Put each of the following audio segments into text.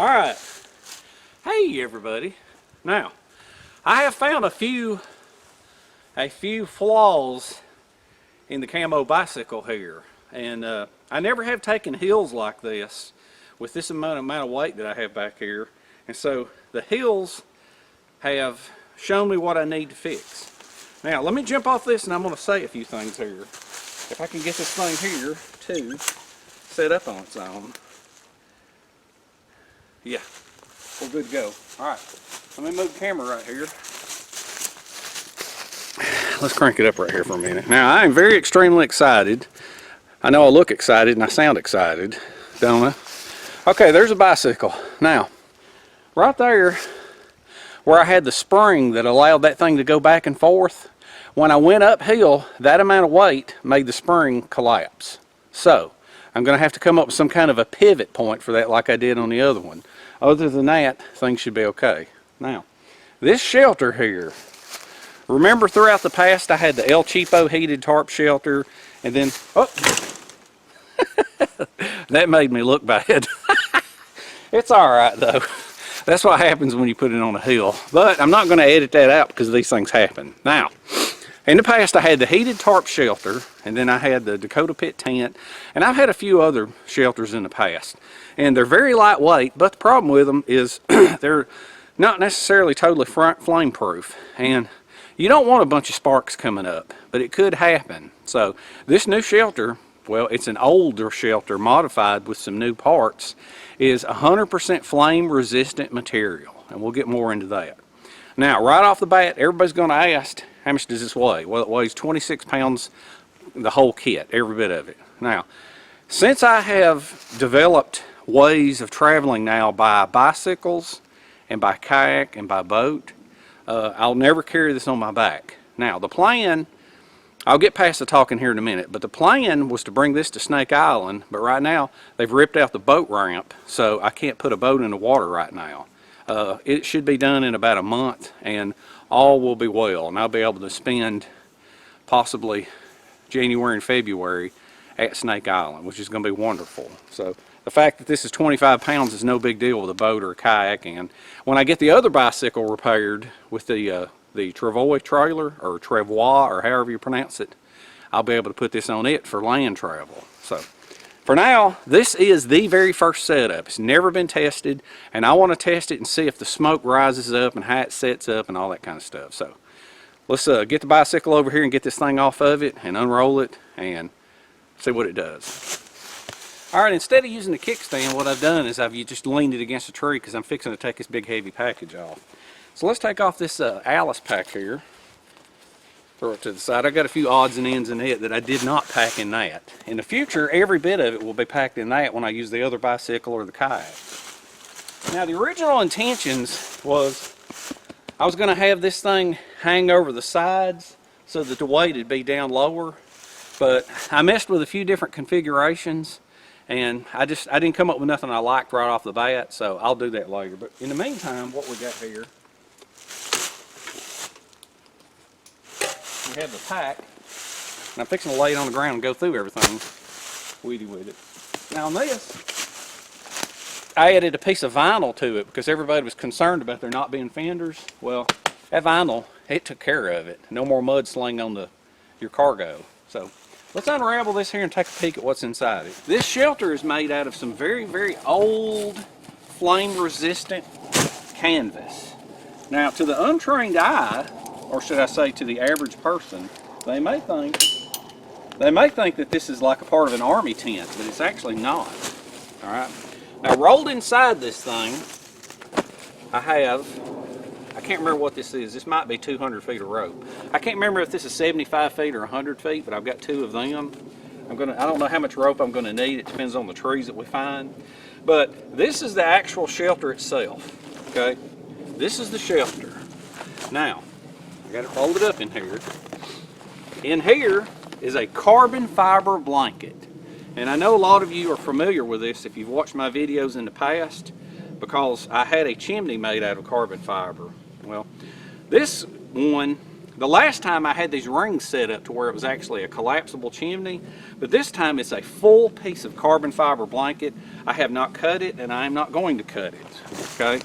All right. Hey everybody. Now, I have found a few flaws in the camo bicycle here, and I never have taken hills like this with this amount of weight that I have back here, and so the hills have shown me what I need to fix. Now, let me jump off this and I'm going to say a few things here. If I can get this thing here to set up on its own. Yeah, we're good to go. Alright, let me move the camera right here. Let's crank it up right here for a minute. Now, I am very extremely excited. I know I look excited and I sound excited, don't I? Okay, there's a bicycle. Now, right there where I had the spring that allowed that thing to go back and forth, when I went uphill, that amount of weight made the spring collapse. So, I'm going to have to come up with some kind of a pivot point for that like I did on the other one. Other than that, things should be okay. Now, this shelter here, remember throughout the past I had the El Cheapo heated tarp shelter, and then, oh, that made me look bad. It's alright though. That's what happens when you put it on a hill. But I'm not going to edit that out because these things happen. Now, in the past I had the heated tarp shelter, and then I had the Dakota Pit tent, and I've had a few other shelters in the past. And they're very lightweight, but the problem with them is they're not necessarily totally flame proof. And you don't want a bunch of sparks coming up, but it could happen. So this new shelter, well, it's an older shelter modified with some new parts, is 100% flame resistant material, and we'll get more into that. Now, right off the bat, everybody's going to ask, how much does this weigh? Well, it weighs 26 pounds, the whole kit, every bit of it. Now, since I have developed ways of traveling now by bicycles and by kayak and by boat, I'll never carry this on my back. Now, the plan, I'll get past the talking here in a minute, but the plan was to bring this to Snake Island, but right now they've ripped out the boat ramp, so I can't put a boat in the water right now. It should be done in about a month, and all will be well, and I'll be able to spend possibly January and February at Snake Island, which is going to be wonderful. So the fact that this is 25 pounds is no big deal with a boat or a kayak, and when I get the other bicycle repaired with the Travois trailer, or Travois, or however you pronounce it, I'll be able to put this on it for land travel. So for now, this is the very first setup. It's never been tested, and I want to test it and see if the smoke rises up and how it sets up and all that kind of stuff. So let's get the bicycle over here and get this thing off of it and unroll it and see what it does. Alright, instead of using the kickstand, what I've done is I've just leaned it against a tree because I'm fixing to take this big heavy package off. So let's take off this Alice pack here. Throw it to the side. I got a few odds and ends in it that I did not pack in that. In the future, every bit of it will be packed in that when I use the other bicycle or the kayak. Now, the original intentions was I was going to have this thing hang over the sides so that the weight would be down lower, but I messed with a few different configurations, and I didn't come up with nothing I liked right off the bat, so I'll do that later. But in the meantime, what we got here, we have the pack, and I'm fixing to lay it on the ground and go through everything weedy with it. Now on this, I added a piece of vinyl to it because everybody was concerned about there not being fenders. Well, that vinyl, it took care of it. No more mud sling on your cargo. So let's unravel this here and take a peek at what's inside it. This shelter is made out of some very, very old flame resistant canvas. Now, to the untrained eye, or should I say to the average person, they may think that this is like a part of an army tent, but it's actually not. Alright. Now, rolled inside this thing, I can't remember what this is. This might be 200 feet of rope. I can't remember if this is 75 feet or 100 feet, but I've got two of them. I don't know how much rope I'm going to need. It depends on the trees that we find. But this is the actual shelter itself. Okay? This is the shelter. Now, I got it folded up in here. In here is a carbon fiber blanket. And I know a lot of you are familiar with this if you've watched my videos in the past, because I had a chimney made out of carbon fiber. Well, this one The last time I had these rings set up to where it was actually a collapsible chimney, but this time it's a full piece of carbon fiber blanket. I have not cut it, and I am not going to cut it, okay?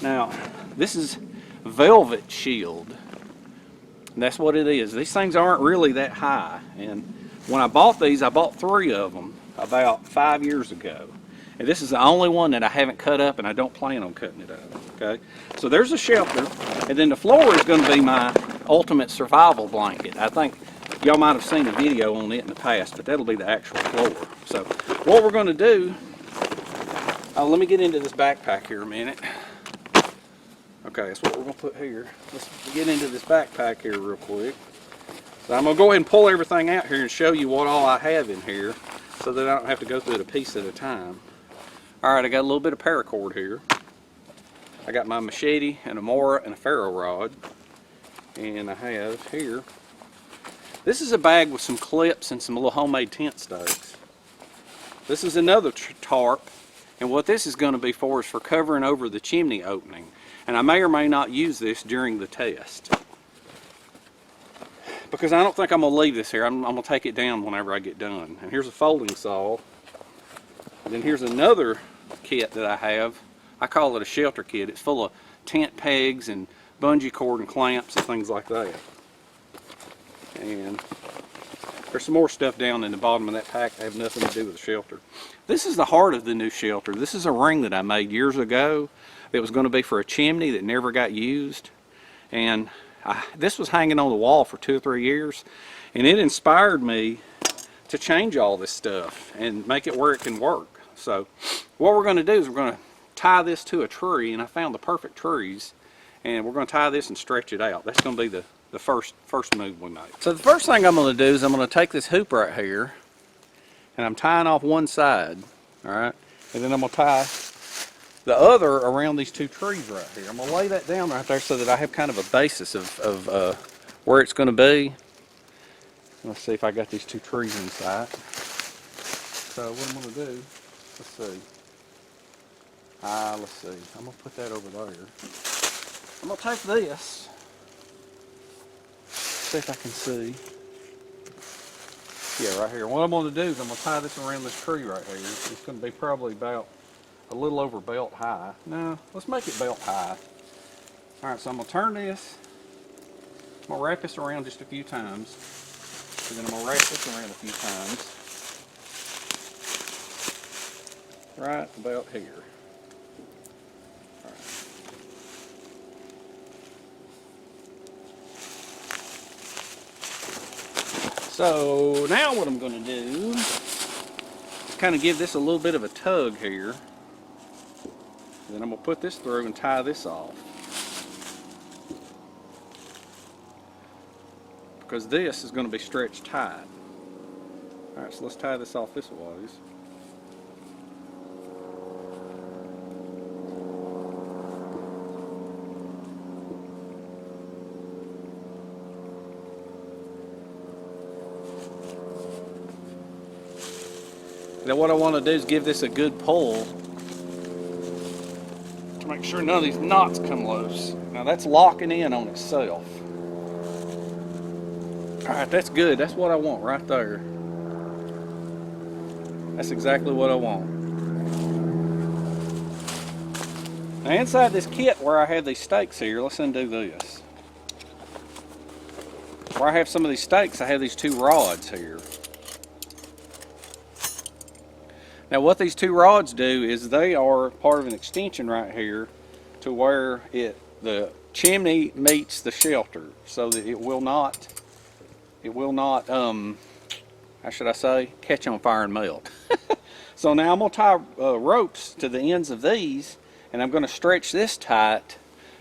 Now, this is velvet shield, and that's what it is. These things aren't really that high, and when I bought these, I bought 3 of them about 5 years ago. And this is the only one that I haven't cut up, and I don't plan on cutting it up, okay? So there's a shelter, and then the floor is going to be my ultimate survival blanket. I think y'all might have seen a video on it in the past, but that'll be the actual floor. So what we're going to do, let me get into this backpack here a minute. Okay, that's what we're going to put here. Let's get into this backpack here real quick. So I'm going to go ahead and pull everything out here and show you what all I have in here so that I don't have to go through it a piece at a time. Alright, I got a little bit of paracord here. I got my machete and a mora and a ferro rod. And I have here, this is a bag with some clips and some little homemade tent stakes. This is another tarp, and what this is going to be for is for covering over the chimney opening. And I may or may not use this during the test, because I don't think I'm going to leave this here. I'm going to take it down whenever I get done. And here's a folding saw. And then here's another kit that I have. I call it a shelter kit. It's full of tent pegs and bungee cord and clamps and things like that. And there's some more stuff down in the bottom of that pack that have nothing to do with the shelter. This is the heart of the new shelter. This is a ring that I made years ago that was going to be for a chimney that never got used. And this was hanging on the wall for 2 or 3 years, and it inspired me to change all this stuff and make it where it can work. So what we're going to do is we're going to tie this to a tree, and I found the perfect trees, and we're going to tie this and stretch it out. That's going to be the first move we make. So the first thing I'm going to do is I'm going to take this hoop right here, and I'm tying off one side, all right, and then I'm going to tie the other around these 2 trees right here. I'm going to lay that down right there so that I have kind of a basis of where it's going to be. Let's see if I got these 2 trees in sight. So what I'm going to do, let's see. Let's see. I'm going to put that over there. I'm going to take this. See if I can see. Yeah, right here. What I'm going to do is I'm going to tie this around this tree right here. It's going to be probably about a little over belt high. No, let's make it belt high. Alright, so I'm going to turn this. I'm going to wrap this around just a few times. And then I'm going to wrap this around a few times. Right about here. Alright. So now what I'm going to do is kind of give this a little bit of a tug here. Then I'm going to put this through and tie this off. Because this is going to be stretched tight. Alright, so let's tie this off this ways. Now what I want to do is give this a good pull to make sure none of these knots come loose. Now that's locking in on itself. Alright, that's good. That's what I want right there. That's exactly what I want. Now inside this kit where I have these stakes here, let's undo this. Where I have some of these stakes, I have these 2 rods here. Now what these 2 rods do is they are part of an extension right here to where the chimney meets the shelter, so that it will not, how should I say, catch on fire and melt. So now I'm going to tie ropes to the ends of these, and I'm going to stretch this tight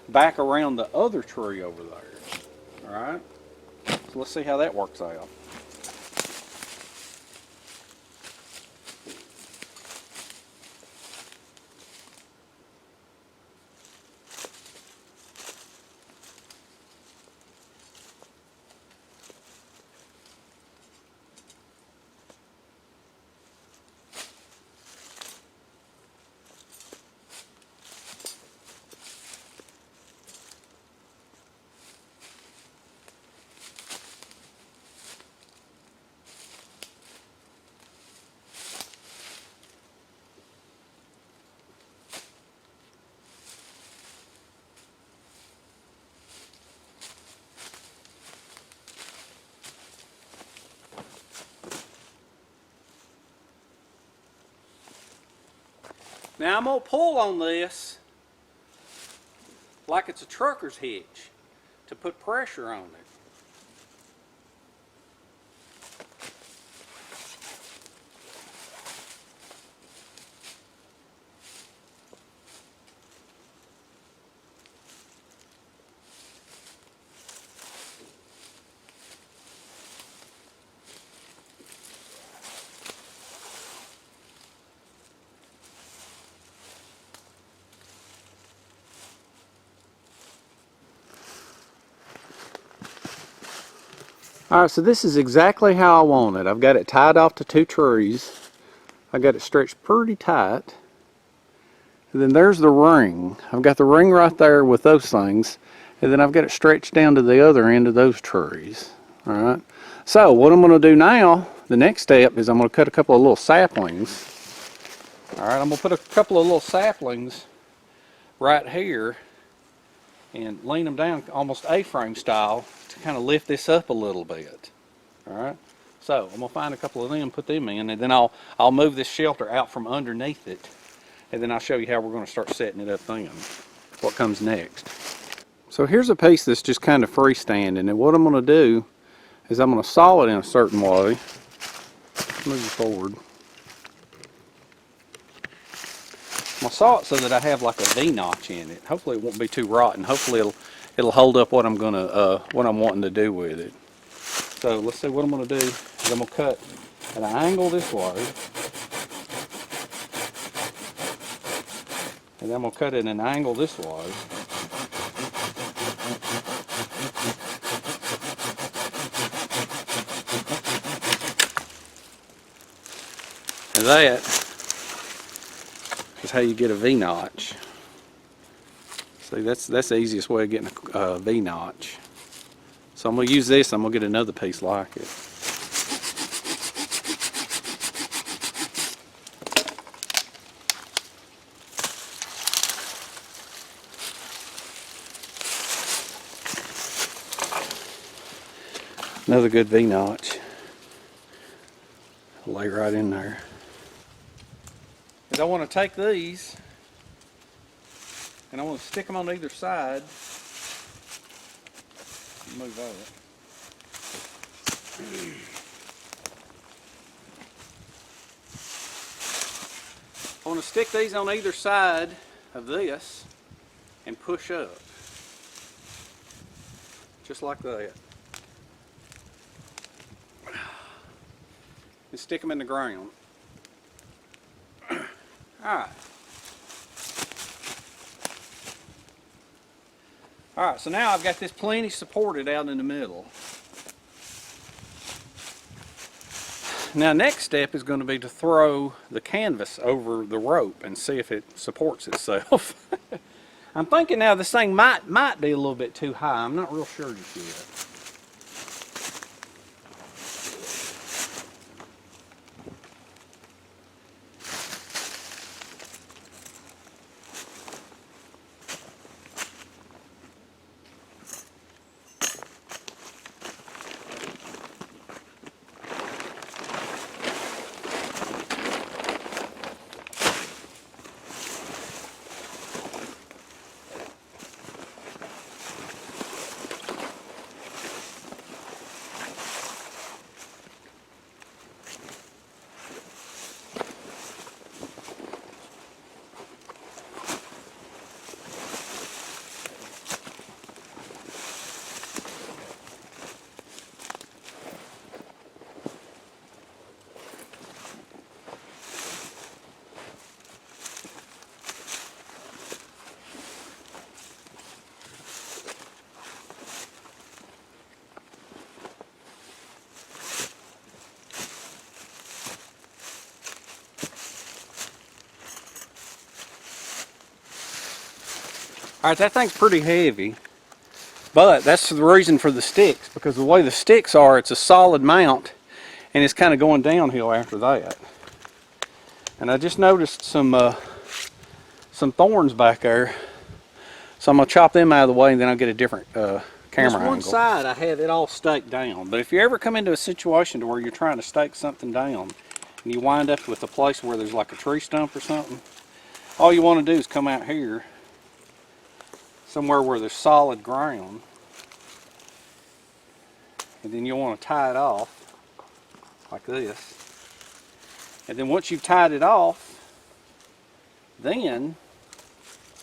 back around the other tree over there. Alright? So let's see how that works out. Now I'm going to pull on this like it's a trucker's hitch to put pressure on it. Alright, so this is exactly how I want it. I've got it tied off to 2 trees. I got it stretched pretty tight. And then there's the ring. I've got the ring right there with those things. And then I've got it stretched down to the other end of those trees. Alright. So what I'm going to do now, the next step, is I'm going to cut a couple of little saplings. Alright, I'm going to put a couple of little saplings right here and lean them down almost A-frame style to kind of lift this up a little bit. Alright, so I'm going to find a couple of them, put them in, and then I'll move this shelter out from underneath it, and then I'll show you how we're going to start setting it up then, what comes next. So here's a piece that's just kind of freestanding, and what I'm going to do is I'm going to saw it in a certain way. Move it forward. I'm going to saw it so that I have like a V-notch in it. Hopefully it won't be too rotten. Hopefully it'll hold up what I'm wanting to do with it. So let's see what I'm going to do is I'm going to cut at an angle this way. And then I'm going to cut it at an angle this way. And that is how you get a V-notch. See, that's the easiest way of getting a V-notch. So I'm going to use this, I'm going to get another piece like it. Another good V-notch. Lay right in there. And I want to take these and I want to stick them on either side. Move over. I want to stick these on either side of this and push up. Just like that. And stick them in the ground. Alright. Alright, so now I've got this plenty supported out in the middle. Now next step is going to be to throw the canvas over the rope and see if it supports itself. I'm thinking now this thing might be a little bit too high. I'm not real sure just yet. Alright, that thing's pretty heavy, but that's the reason for the sticks, because the way the sticks are, it's a solid mount, and it's kind of going downhill after that. And I just noticed some thorns back there, so I'm going to chop them out of the way, and then I'll get a different camera angle. Just one side I had it all staked down, but if you ever come into a situation to where you're trying to stake something down, and you wind up with a place where there's like a tree stump or something, all you want to do is come out here somewhere where there's solid ground, and then you'll want to tie it off like this. And then once you've tied it off, then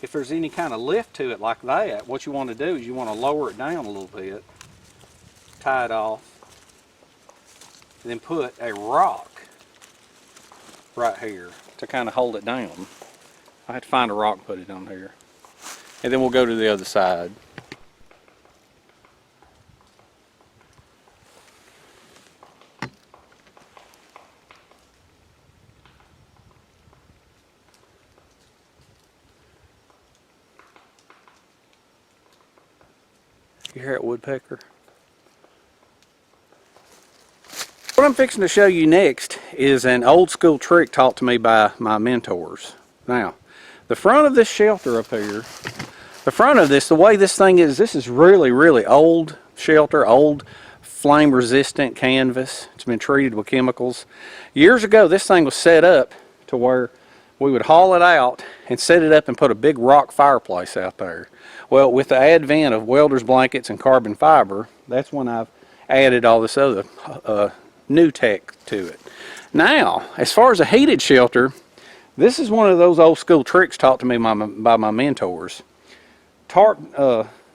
if there's any kind of lift to it like that, what you want to do is you want to lower it down a little bit, tie it off, and then put a rock right here to kind of hold it down. I have to find a rock and put it on here. And then we'll go to the other side. You hear it, woodpecker? What I'm fixing to show you next is an old school trick taught to me by my mentors. Now, the front of this shelter up here, the front of this, the way this thing is, this is really, really old shelter, old flame resistant canvas. It's been treated with chemicals. Years ago, this thing was set up to where we would haul it out and set it up and put a big rock fireplace out there. Well, with the advent of welder's blankets and carbon fiber, that's when I've added all this other new tech to it. Now, as far as a heated shelter, this is one of those old school tricks taught to me by my mentors. Tarp,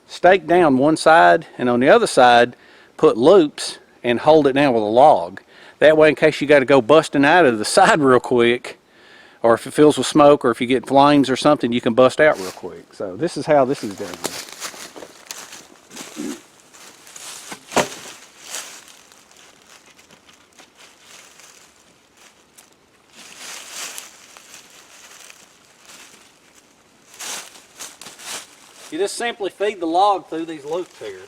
stake down one side, and on the other side, put loops and hold it down with a log. That way, in case you got to go busting out of the side real quick, or if it fills with smoke, or if you get flames or something, you can bust out real quick. So this is how this is done. You just simply feed the log through these loops here.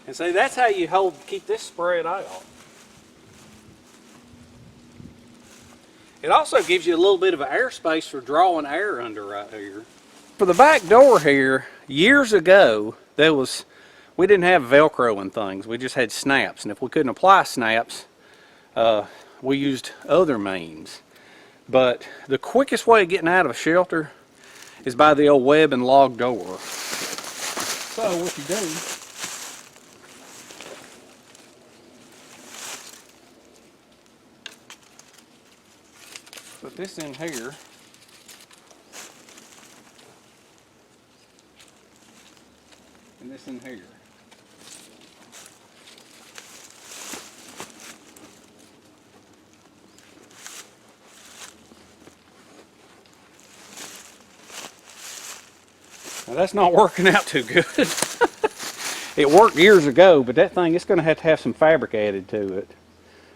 And see, that's how you keep this spread out. It also gives you a little bit of an airspace for drawing air under right here. For the back door here, years ago, we didn't have Velcro and things. We just had snaps. And if we couldn't apply snaps, we used other means. But the quickest way of getting out of a shelter is by the old web and log door. So what you do, put this in here, and this in here. Now that's not working out too good. It worked years ago, but that thing, it's going to have some fabric added to it,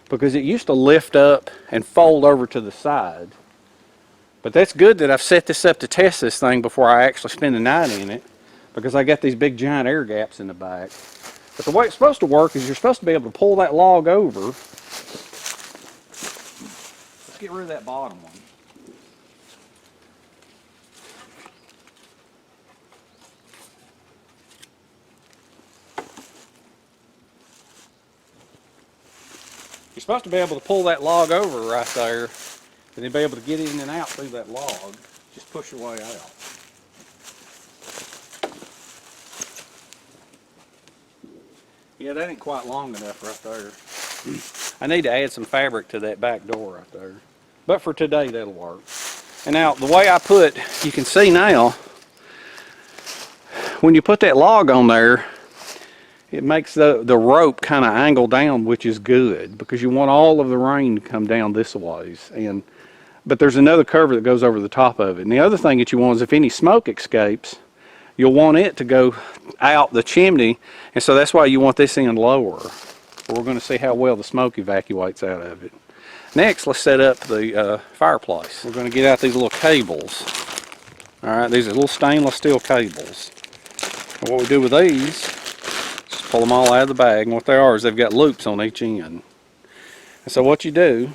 because it used to lift up and fold over to the side. But that's good that I've set this up to test this thing before I actually spend the night in it, because I got these big giant air gaps in the back. But the way it's supposed to work is you're supposed to be able to pull that log over. Let's get rid of that bottom one. You're supposed to be able to pull that log over right there, and then be able to get in and out through that log. Just push your way out. Yeah, that ain't quite long enough right there. I need to add some fabric to that back door right there. But for today, that'll work. And now, the way you can see now, when you put that log on there, it makes the rope kind of angle down, which is good, because you want all of the rain to come down this ways. But there's another cover that goes over the top of it. And the other thing that you want is if any smoke escapes, you'll want it to go out the chimney, and so that's why you want this end lower. We're going to see how well the smoke evacuates out of it. Next, let's set up the fireplace. We're going to get out these little cables. Alright, these are little stainless steel cables. And what we do with these, just pull them all out of the bag, and what they are is they've got loops on each end. And so what you do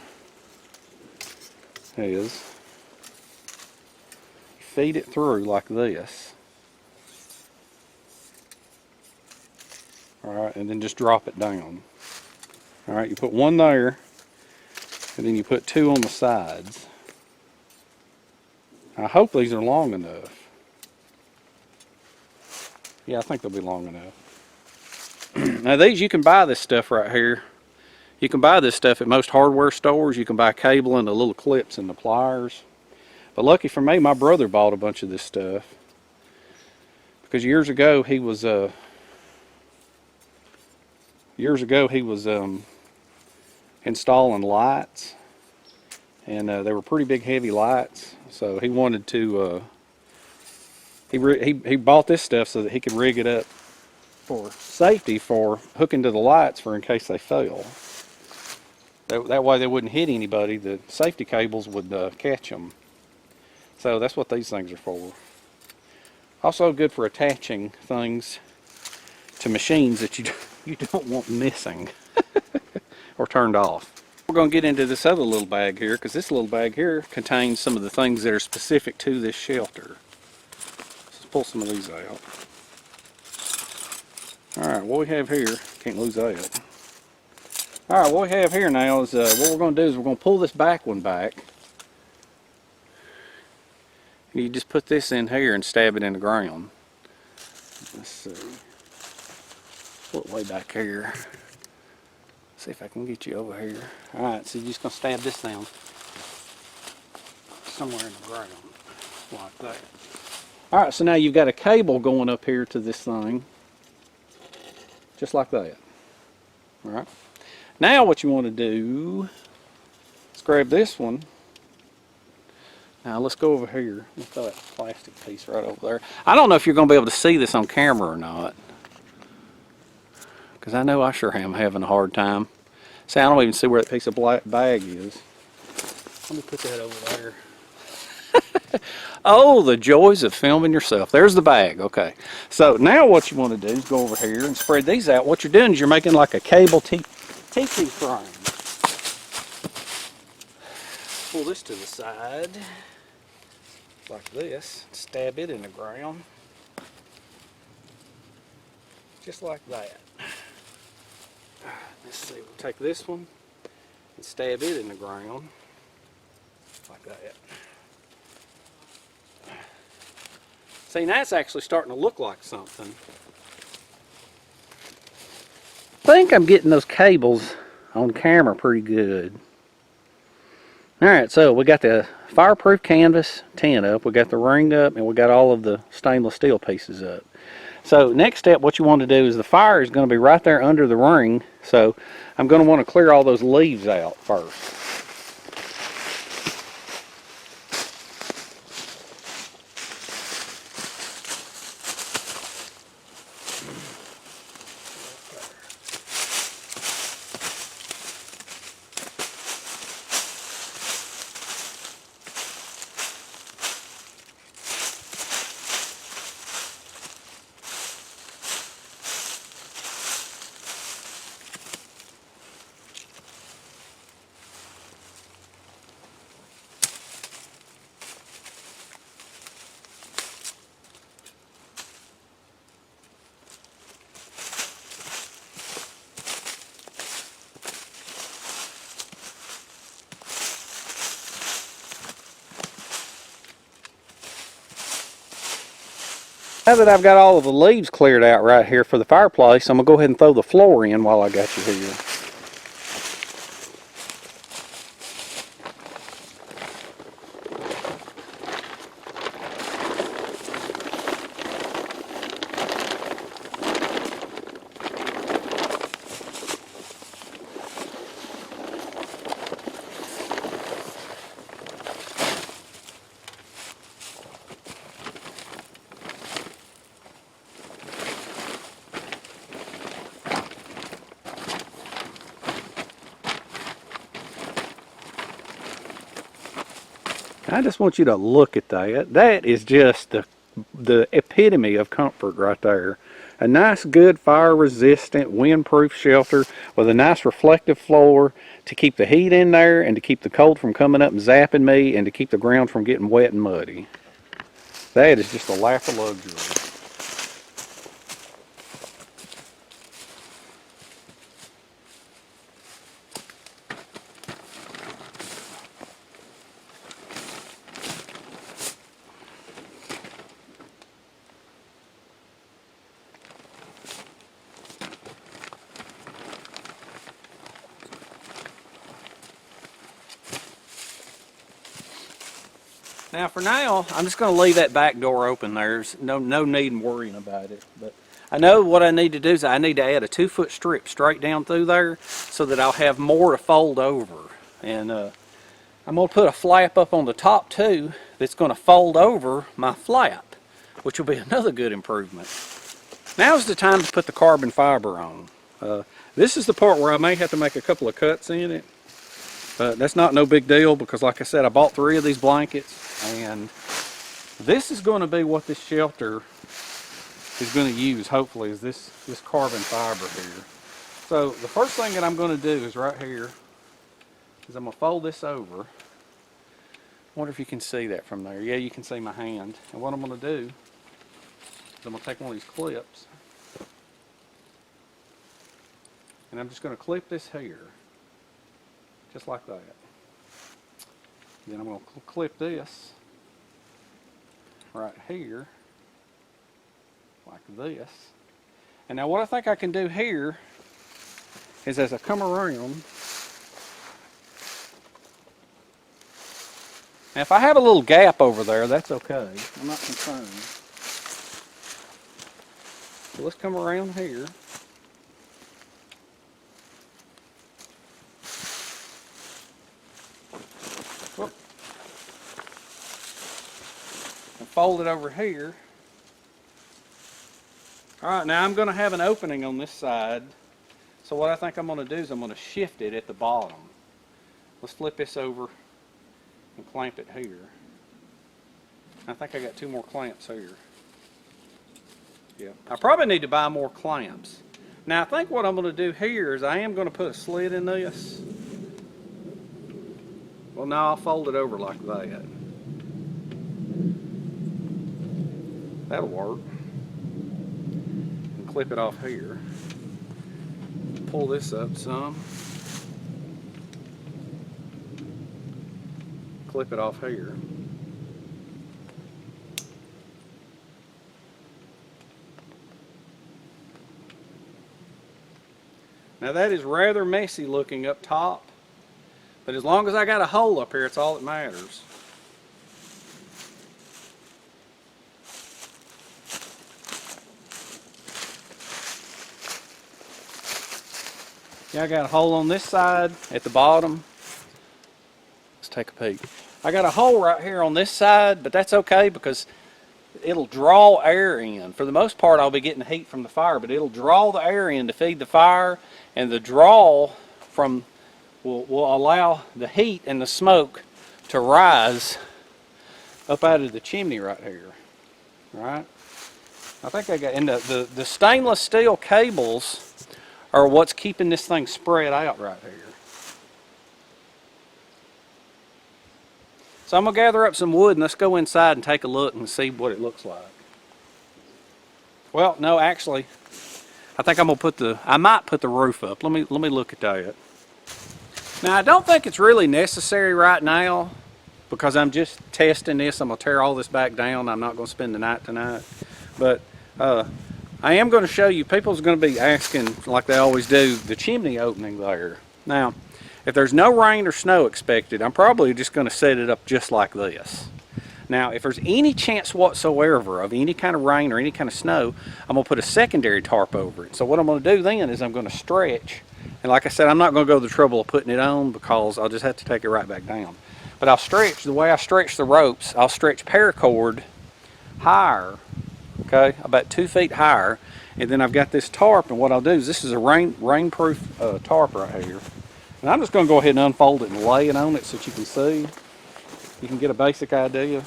is feed it through like this. Alright, and then just drop it down. Alright, you put one there, and then you put two on the sides. I hope these are long enough. Yeah, I think they'll be long enough. Now these, you can buy this stuff right here. You can buy this stuff at most hardware stores. You can buy cable and the little clips and the pliers. But lucky for me, my brother bought a bunch of this stuff. Because years ago he was installing lights, and they were pretty big heavy lights, so he wanted to he bought this stuff so that he could rig it up for safety, for hooking to the lights for in case they fell. That way they wouldn't hit anybody. The safety cables would catch them. So that's what these things are for. Also good for attaching things to machines that you don't want missing or turned off. We're going to get into this other little bag here, because this little bag here contains some of the things that are specific to this shelter. Let's pull some of these out. Alright, what we have here, can't lose that. Alright, what we have here now is, what we're going to do is we're going to pull this back one back. And you just put this in here and stab it in the ground. Let's see. Pull it way back here. See if I can get you over here. Alright, so you're just going to stab this down somewhere in the ground, like that. Alright, so now you've got a cable going up here to this thing, just like that. Alright. Now what you want to do is grab this one. Now let's go over here. Let's throw that plastic piece right over there. I don't know if you're going to be able to see this on camera or not, because I know I sure am having a hard time. See, I don't even see where that piece of black bag is. Let me put that over there. Oh, the joys of filming yourself. There's the bag. Okay. So now what you want to do is go over here and spread these out. What you're doing is you're making like a cable teepee frame. Pull this to the side like this. Stab it in the ground. Just like that. Let's see, we'll take this one and stab it in the ground like that. See, now it's actually starting to look like something. I think I'm getting those cables on camera pretty good. Alright, so we got the fireproof canvas tent up, we got the ring up, and we got all of the stainless steel pieces up. So next step, what you want to do is the fire is going to be right there under the ring, so I'm going to want to clear all those leaves out first. Now that I've got all of the leaves cleared out right here for the fireplace, I'm going to go ahead and throw the floor in while I got you here. I just want you to look at that. That is just the epitome of comfort right there. A nice, good, fire-resistant, windproof shelter with a nice reflective floor to keep the heat in there and to keep the cold from coming up and zapping me and to keep the ground from getting wet and muddy. That is just a lap of luxury. Now for now, I'm just going to leave that back door open. There's no need in worrying about it. But I know what I need to do is I need to add a 2-foot strip straight down through there so that I'll have more to fold over. And I'm going to put a flap up on the top too that's going to fold over my flap, which will be another good improvement. Now's the time to put the carbon fiber on. This is the part where I may have to make a couple of cuts in it. That's not no big deal because, like I said, I bought 3 of these blankets, and this is going to be what this shelter is going to use, hopefully, is this carbon fiber here. So the first thing that I'm going to do is right here is I'm going to fold this over. I wonder if you can see that from there. Yeah, you can see my hand. And what I'm going to do is I'm going to take one of these clips, and I'm just going to clip this here. Just like that. Then I'm going to clip this right here, like this. And now what I think I can do here is as I come around, now if I have a little gap over there, that's okay. I'm not concerned. So let's come around here. Fold it over here. Alright, now I'm going to have an opening on this side. So what I think I'm going to do is I'm going to shift it at the bottom. Let's flip this over and clamp it here. I think I got 2 more clamps here. Yeah, I probably need to buy more clamps. Now I think what I'm going to do here is I am going to put a slit in this. Well, now I'll fold it over like that. That'll work. And clip it off here. Pull this up some. Clip it off here. Now that is rather messy looking up top, but as long as I got a hole up here, it's all that matters. Yeah, I got a hole on this side at the bottom. Let's take a peek. I got a hole right here on this side, but that's okay because it'll draw air in. For the most part, I'll be getting heat from the fire, but it'll draw the air in to feed the fire, and the draw from will allow the heat and the smoke to rise up out of the chimney right here. Right? I think I got, and the stainless steel cables are what's keeping this thing spread out right here. So I'm going to gather up some wood and let's go inside and take a look and see what it looks like. Well, no, actually, I think I'm going to I might put the roof up. Let me look at that. Now, I don't think it's really necessary right now because I'm just testing this. I'm going to tear all this back down. I'm not going to spend the night tonight. But I am going to show you, people's going to be asking, like they always do, the chimney opening there. Now, if there's no rain or snow expected, I'm probably just going to set it up just like this. Now, if there's any chance whatsoever of any kind of rain or any kind of snow, I'm going to put a secondary tarp over it. So what I'm going to do then is I'm going to stretch. And like I said, I'm not going to go to the trouble of putting it on because I'll just have to take it right back down. But I'll stretch, the way I stretch the ropes, I'll stretch paracord higher, okay, about 2 feet higher. And then I've got this tarp, and what I'll do is this is a rainproof tarp right here. And I'm just going to go ahead and unfold it and lay it on it so that you can see. you can get a basic idea.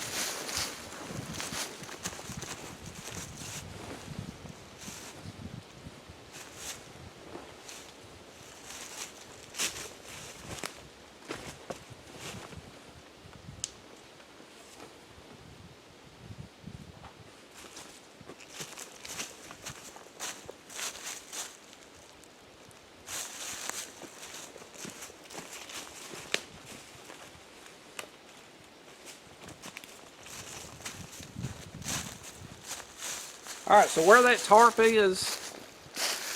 Alright, so where that tarp is,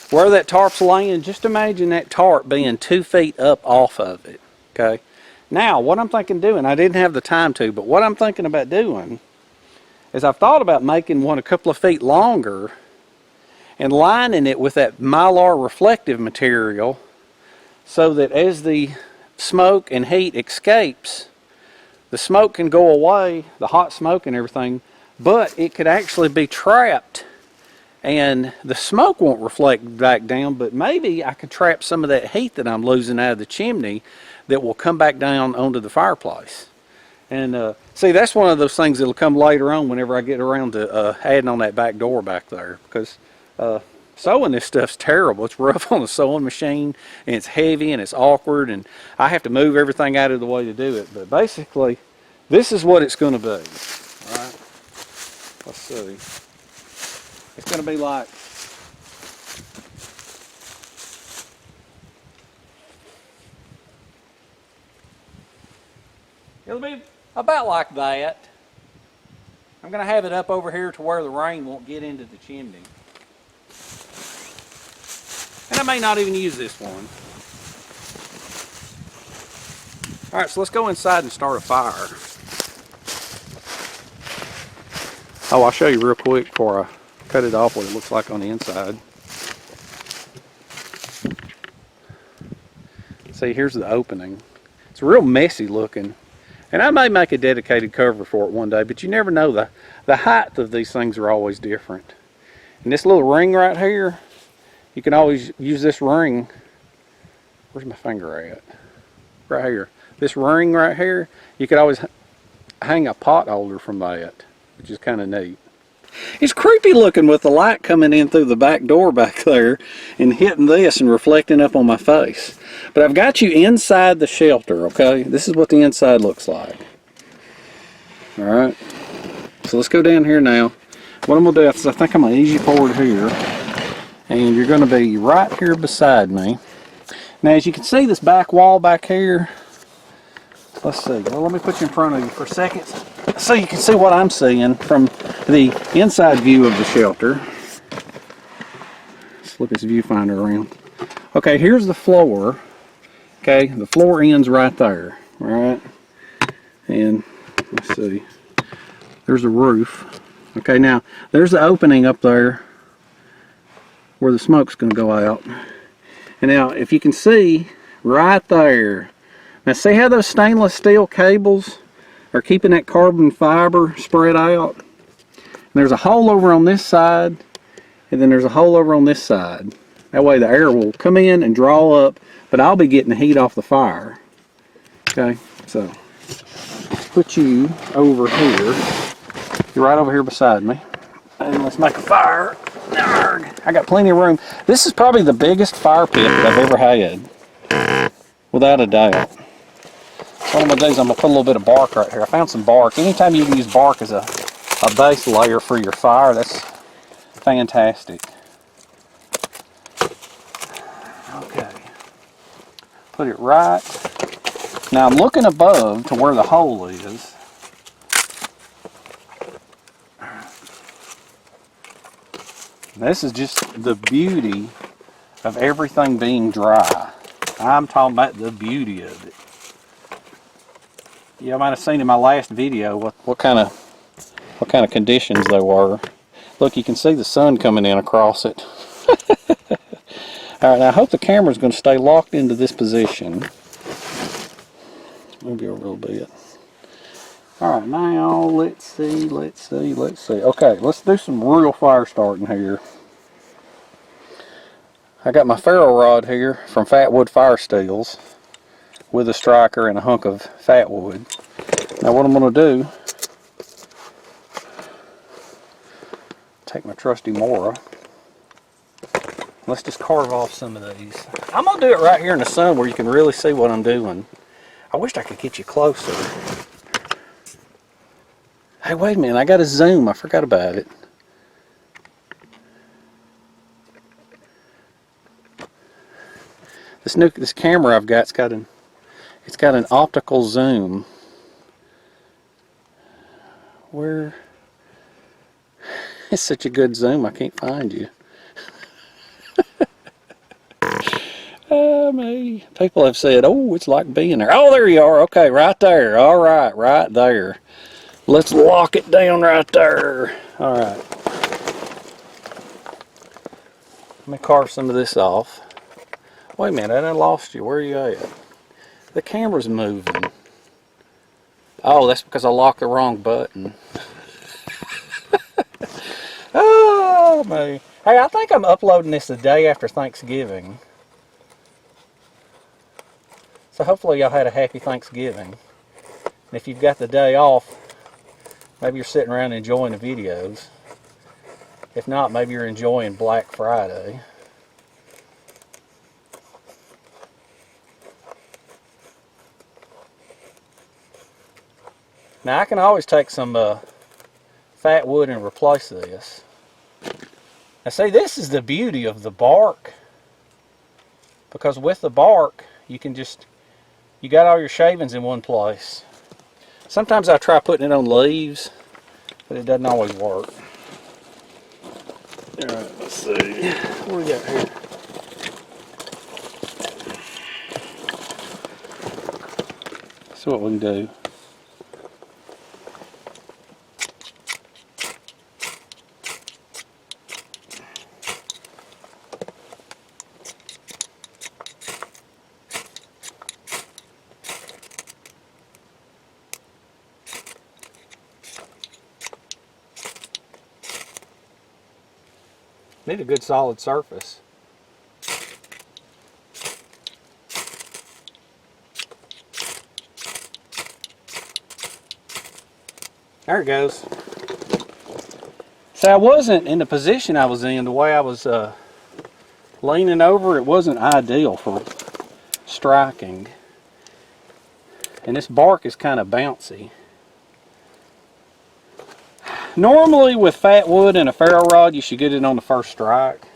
where that tarp's laying, just imagine that tarp being 2 feet up off of it. Okay? Now, what I'm thinking of doing, I didn't have the time to, but what I'm thinking about doing is I've thought about making one a couple of feet longer and lining it with that mylar reflective material so that as the smoke and heat escapes, the smoke can go away, the hot smoke and everything, but it could actually be trapped and the smoke won't reflect back down, but maybe I could trap some of that heat that I'm losing out of the chimney that will come back down onto the fireplace. And see, that's one of those things that'll come later on whenever I get around to adding on that back door back there, because sewing this stuff's terrible. It's rough on the sewing machine, and it's heavy, and it's awkward, and I have to move everything out of the way to do it. But basically, this is what it's going to be. All right. Let's see. It's going to be like, it'll be about like that. I'm going to have it up over here to where the rain won't get into the chimney. And I may not even use this one. Alright, so let's go inside and start a fire. Oh, I'll show you real quick before I cut it off what it looks like on the inside. See, here's the opening. It's real messy looking. And I may make a dedicated cover for it one day, but you never know. The height of these things are always different. And this little ring right here, you can always use this ring. Where's my finger at? Right here. This ring right here, you could always hang a pot holder from that, which is kind of neat. It's creepy looking with the light coming in through the back door back there and hitting this and reflecting up on my face. But I've got you inside the shelter, okay? This is what the inside looks like. Alright. So let's go down here now. What I'm going to do is I think I'm going to ease you forward here. And you're going to be right here beside me. Now as you can see this back wall back here. Let's see. Well, let me put you in front of you for a second so you can see what I'm seeing from the inside view of the shelter. Let's look at this viewfinder around. Okay, here's the floor. Okay, the floor ends right there. Alright. And let's see. There's a roof. Okay, now there's the opening up there where the smoke's going to go out. And now if you can see right there, now see how those stainless steel cables are keeping that carbon fiber spread out? And there's a hole over on this side, and then there's a hole over on this side. That way the air will come in and draw up, but I'll be getting the heat off the fire. Okay, so let's put you over here. You're right over here beside me. And let's make a fire. I got plenty of room. This is probably the biggest fire pit that I've ever had, without a doubt. What I'm going to do is I'm going to put a little bit of bark right here. I found some bark. Anytime you can use bark as a base layer for your fire, that's fantastic. Okay. Put it right. Now I'm looking above to where the hole is. This is just the beauty of everything being dry. I'm talking about the beauty of it. You might have seen in my last video what kind of conditions they were. Look, you can see the sun coming in across it. Alright, now I hope the camera's going to stay locked into this position. Maybe a little bit. Alright, now let's see. Okay, let's do some real fire starting here. I got my ferro rod here from Fatwood Fire Steels with a striker and a hunk of Fatwood. Now what I'm going to do, take my trusty Mora. Let's just carve off some of these. I'm going to do it right here in the sun where you can really see what I'm doing. I wish I could get you closer. Hey, wait a minute. I got to zoom. I forgot about it. This camera I've got, it's got an optical zoom. Where? It's such a good zoom. I can't find you. Me. People have said, oh, it's like being there. Oh, there you are. Okay, right there. All right, right there. Let's lock it down right there. All right. Let me carve some of this off. Wait a minute, I done lost you. Where are you at? The camera's moving. Oh, that's because I locked the wrong button. Oh, man. Hey, I think I'm uploading this the day after Thanksgiving. So hopefully y'all had a happy Thanksgiving. And if you've got the day off, maybe you're sitting around enjoying the videos. If not, maybe you're enjoying Black Friday. Now I can always take some fat wood and replace this. Now see, this is the beauty of the bark. Because with the bark, you can just, you got all your shavings in one place. Sometimes I try putting it on leaves, but it doesn't always work. Alright, let's see. What do we got here? See what we can do. Need a good solid surface. There it goes. See, I wasn't in the position I was in, the way I was leaning over, it wasn't ideal for striking. And this bark is kind of bouncy. Normally with fat wood and a ferro rod, you should get it on the first strike.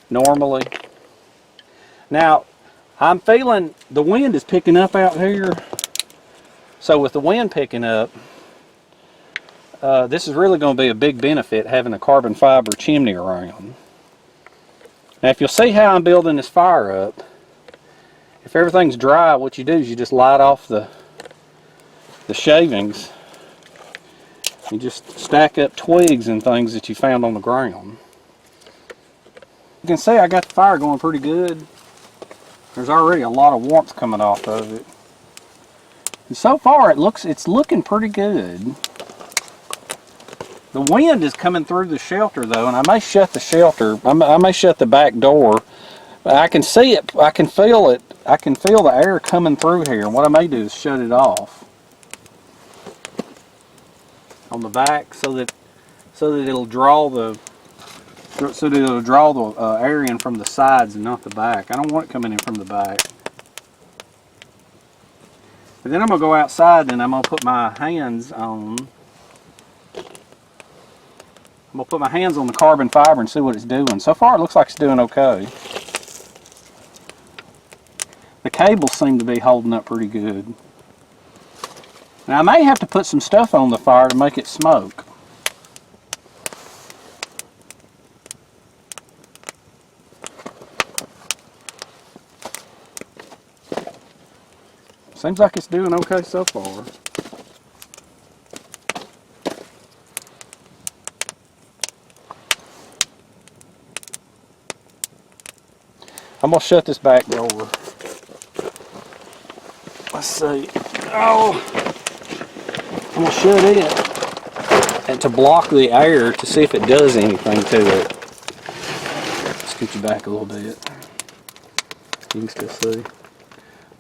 Normally. Now, I'm feeling the wind is picking up out here. So with the wind picking up, this is really going to be a big benefit, having a carbon fiber chimney around. Now if you'll see how I'm building this fire up, if everything's dry, what you do is you just light off the shavings. You just stack up twigs and things that you found on the ground. You can see I got the fire going pretty good. There's already a lot of warmth coming off of it. And so far it's looking pretty good. The wind is coming through the shelter though, and I may shut the shelter. I may shut the back door. But I can see it, I can feel it. I can feel the air coming through here, and what I may do is shut it off on the back so that it'll draw the air in from the sides and not the back. I don't want it coming in from the back. But then I'm going to go outside and I'm going to put my hands on the carbon fiber and see what it's doing. So far it looks like it's doing okay. The cables seem to be holding up pretty good. Now I may have to put some stuff on the fire to make it smoke. Seems like it's doing okay so far. I'm going to shut this back door. Let's see. Oh, I'm going to shut it and to block the air to see if it does anything to it. Scoot you back a little bit. You can still see.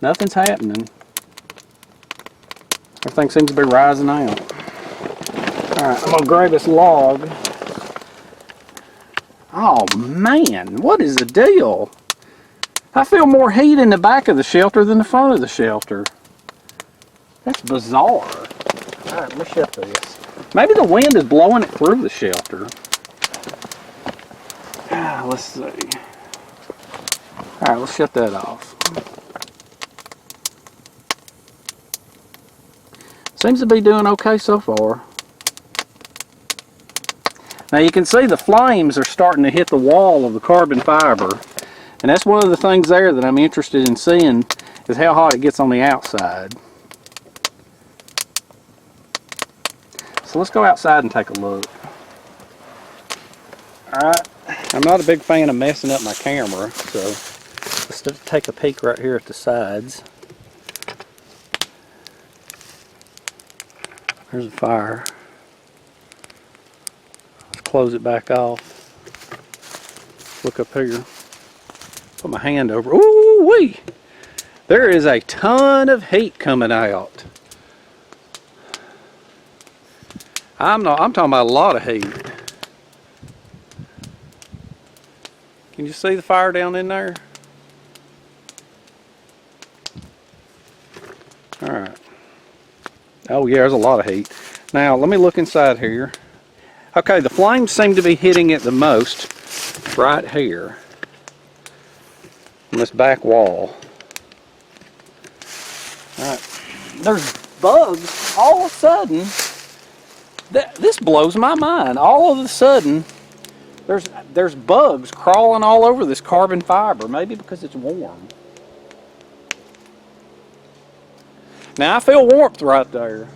Nothing's happening. Everything seems to be rising out. Alright, I'm going to grab this log. Oh man, what is the deal? I feel more heat in the back of the shelter than the front of the shelter. That's bizarre. Alright, let me shut this. Maybe the wind is blowing it through the shelter. Let's see. Alright, let's shut that off. Seems to be doing okay so far. Now you can see the flames are starting to hit the wall of the carbon fiber. And that's one of the things there that I'm interested in seeing is how hot it gets on the outside. So let's go outside and take a look. Alright, I'm not a big fan of messing up my camera, so let's take a peek right here at the sides. There's a fire. Let's close it back off. Look up here. Put my hand over. Ooh wee! There is a ton of heat coming out. I'm talking about a lot of heat. Can you see the fire down in there? Alright. Oh yeah, there's a lot of heat. Now let me look inside here. Okay, the flames seem to be hitting it the most right here on this back wall. Alright. There's bugs all of a sudden. This blows my mind. All of a sudden there's bugs crawling all over this carbon fiber, maybe because it's warm. Now I feel warmth right there.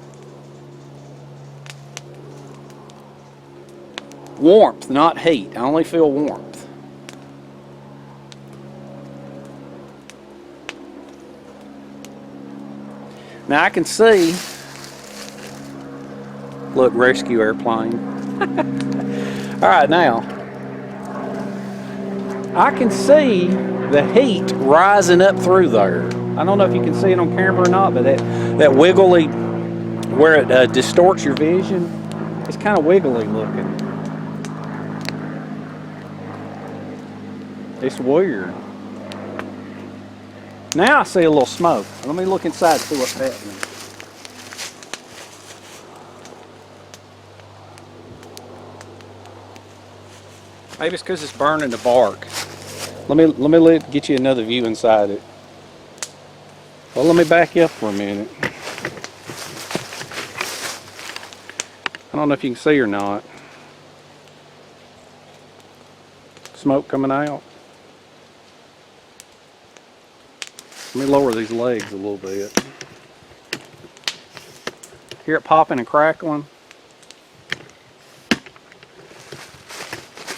Warmth, not heat. I only feel warmth. Now I can see, look, rescue airplane. Alright, now, I can see the heat rising up through there. I don't know if you can see it on camera or not, but that wiggly, where it distorts your vision, it's kind of wiggly looking. It's weird. Now I see a little smoke. Let me look inside and see what's happening. Maybe it's because it's burning the bark. Let me get you another view inside it. Well, let me back you up for a minute. I don't know if you can see or not. Smoke coming out. Let me lower these legs a little bit. Hear it popping and crackling?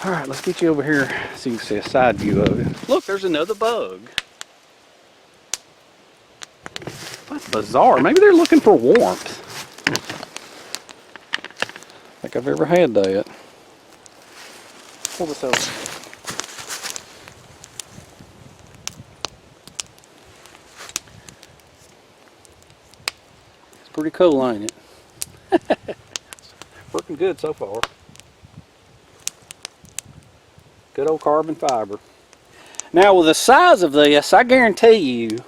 Alright, let's get you over here so you can see a side view of it. Look, there's another bug. That's bizarre. Maybe they're looking for warmth. I think I've ever had that. Pull this over. It's pretty cool, ain't it? Working good so far. Good old carbon fiber. Now with the size of this, I guarantee you,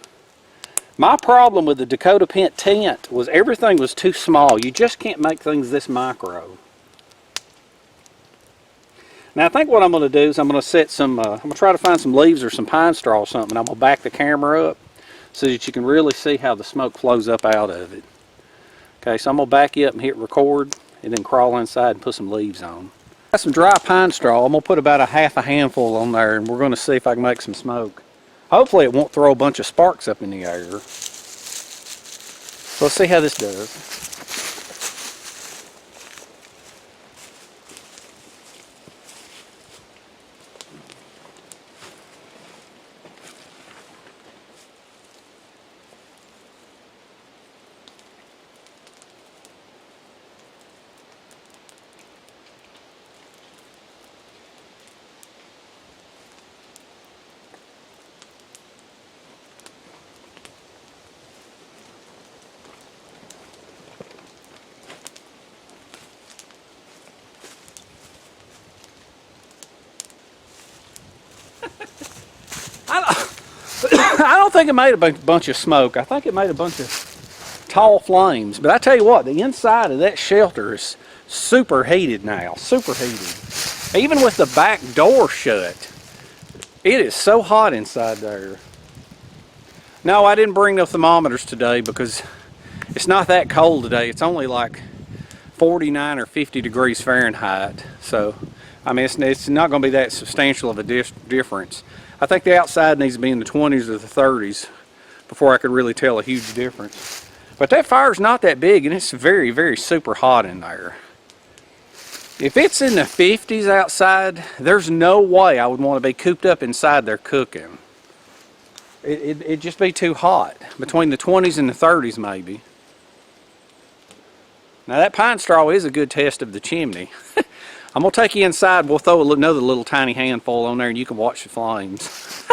my problem with the Dakota Pent tent was everything was too small. You just can't make things this micro. Now I think what I'm going to do is I'm going to set some, I'm going to try to find some leaves or some pine straw or something. I'm going to back the camera up so that you can really see how the smoke flows up out of it. Okay, so I'm going to back you up and hit record and then crawl inside and put some leaves on. Got some dry pine straw. I'm going to put about a half a handful on there and we're going to see if I can make some smoke. Hopefully it won't throw a bunch of sparks up in the air. So let's see how this does. I don't think it made a bunch of smoke. I think it made a bunch of tall flames. But I tell you what, the inside of that shelter is super heated now. Super heated. Even with the back door shut, it is so hot inside there. No, I didn't bring no thermometers today because it's not that cold today. It's only like 49 or 50 degrees Fahrenheit. So, I mean, it's not going to be that substantial of a difference. I think the outside needs to be in the 20s or the 30s before I could really tell a huge difference. But that fire's not that big, and it's very, very super hot in there. If it's in the 50s outside, there's no way I would want to be cooped up inside there cooking. It'd just be too hot. Between the 20s and the 30s maybe. Now that pine straw is a good test of the chimney. I'm going to take you inside. We'll throw another little tiny handful on there and you can watch the flames.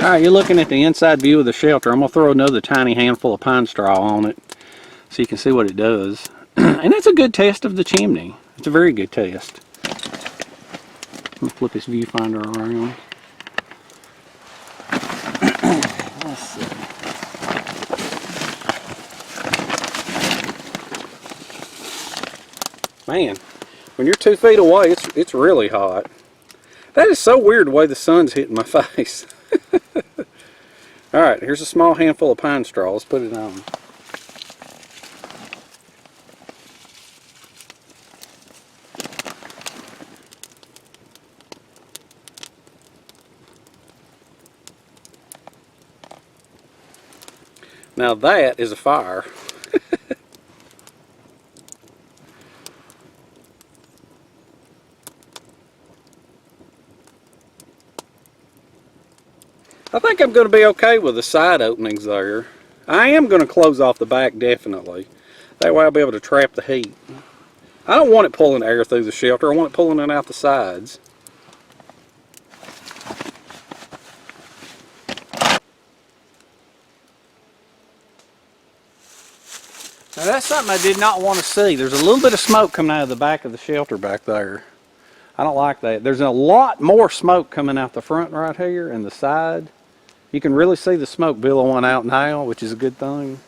Alright, you're looking at the inside view of the shelter. I'm going to throw another tiny handful of pine straw on it so you can see what it does. And it's a good test of the chimney. It's a very good test. Let me flip this viewfinder around. Let's see. Man, when you're 2 feet away, it's really hot. That is so weird the way the sun's hitting my face. Alright, here's a small handful of pine straw. Let's put it on. Now that is a fire. I think I'm going to be okay with the side openings there. I am going to close off the back definitely. That way I'll be able to trap the heat. I don't want it pulling air through the shelter. I want it pulling it out the sides. Now that's something I did not want to see. There's a little bit of smoke coming out of the back of the shelter back there. I don't like that. There's a lot more smoke coming out the front right here and the side. You can really see the smoke billowing out now, which is a good thing.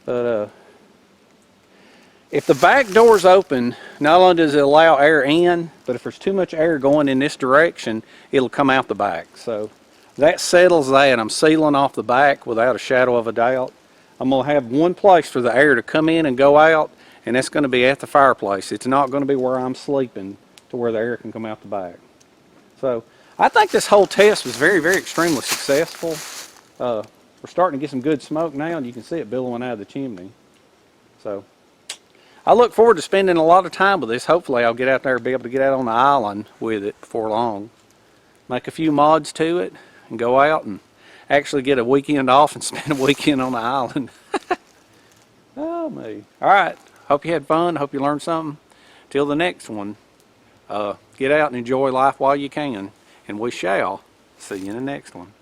But if the back door's open, not only does it allow air in, but if there's too much air going in this direction, it'll come out the back. So that settles that. I'm sealing off the back without a shadow of a doubt. I'm going to have one place for the air to come in and go out, and that's going to be at the fireplace. It's not going to be where I'm sleeping to where the air can come out the back. So I think this whole test was very, very extremely successful. We're starting to get some good smoke now, and you can see it billowing out of the chimney. So I look forward to spending a lot of time with this. Hopefully I'll get out there and be able to get out on the island with it before long. Make a few mods to it and go out and actually get a weekend off and spend a weekend on the island. Oh me. Alright, hope you had fun. Hope you learned something. Till the next one, get out and enjoy life while you can. And we shall see you in the next one.